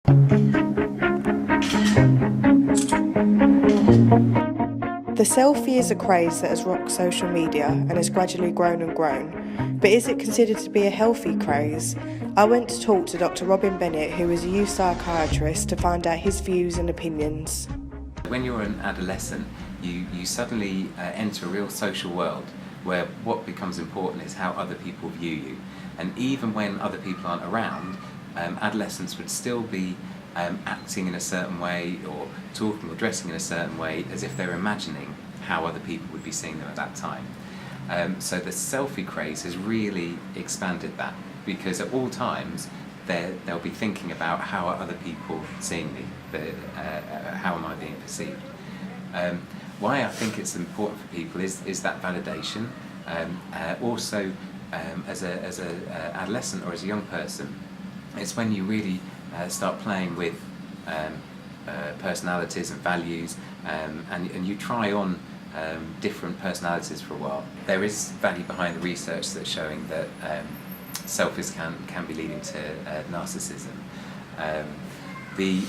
The selfie is a craze that has rocked social media and has gradually grown and grown. But is it considered to be a healthy craze? I went to talk to Dr. Robin Bennett, who is a youth psychiatrist, to find out his views and opinions. When you're an adolescent, you suddenly enter a real social world where what becomes important is how other people view you. And even when other people aren't around, adolescents would still be acting in a certain way or talking or dressing in a certain way as if they're imagining how other people would be seeing them at that time. So the selfie craze has really expanded that, because at all times they'll be thinking about how are other people seeing me, how am I being perceived. Why I think it's important for people is that validation. Also, as an adolescent or as a young person, it's when you really start playing with personalities and values, and you try on different personalities for a while. There is value behind the research that's showing that selfies can be leading to narcissism. The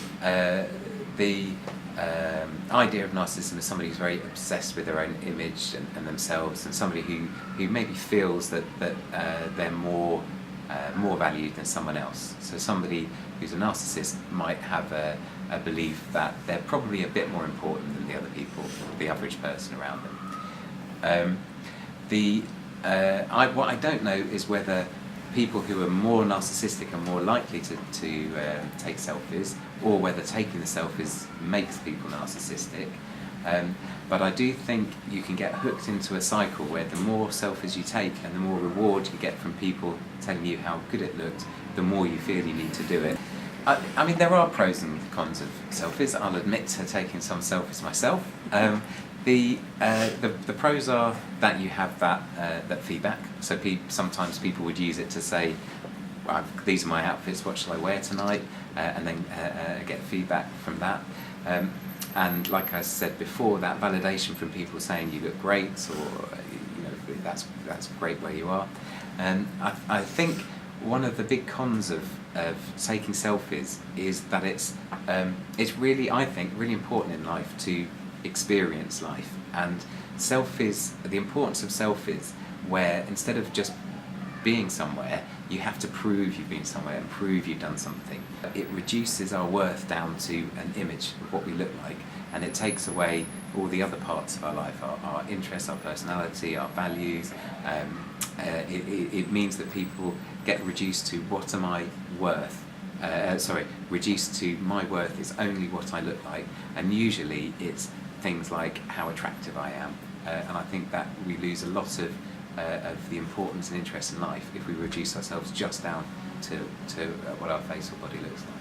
idea of narcissism is somebody who's very obsessed with their own image and themselves, and somebody who maybe feels that they're more valued than someone else. So somebody who's a narcissist might have a belief that they're probably a bit more important than the other people, the average person around them. What I don't know is whether people who are more narcissistic are more likely to take selfies, or whether taking the selfies makes people narcissistic. But I do think you can get hooked into a cycle where the more selfies you take and the more reward you get from people telling you how good it looked, the more you feel you need to do it. I mean, there are pros and cons of selfies. I'll admit to taking some selfies myself. The pros are that you have that feedback. So sometimes people would use it to say, well, these are my outfits, what shall I wear tonight? And then get feedback from that. And like I said before, that validation from people saying you look great, or that's great where you are. I think one of the big cons of taking selfies is that it's really, I think, really important in life to experience life. And selfies, the importance of selfies, where instead of just being somewhere, you have to prove you've been somewhere and prove you've done something. It reduces our worth down to an image of what we look like, and it takes away all the other parts of our life, our interests, our personality, our values. It means that people get reduced to what am I worth? Reduced to my worth is only what I look like, and usually it's things like how attractive I am. And I think that we lose a lot of the importance and interest in life if we reduce ourselves just down to what our face or body looks like.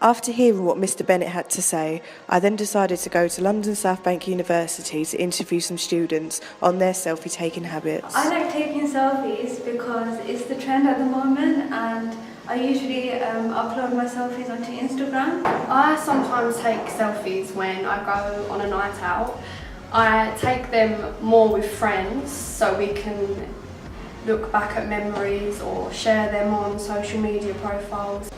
After hearing what Mr. Bennett had to say, I then decided to go to London South Bank University to interview some students on their selfie-taking habits. I like taking selfies because it's the trend at the moment, and I usually upload my selfies onto Instagram. I sometimes take selfies when I go on a night out. I take them more with friends so we can look back at memories or share them on social media profiles.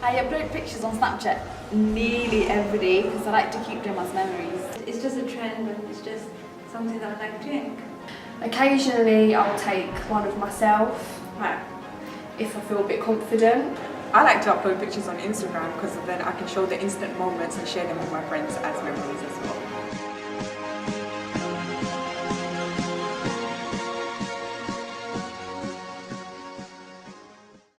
I upload pictures on Snapchat nearly every day because I like to keep them as memories. It's just a trend, and it's just something that I like doing. Occasionally I'll take one of myself, if I feel a bit confident. I like to upload pictures on Instagram because then I can show the instant moments and share them with my friends as memories as well.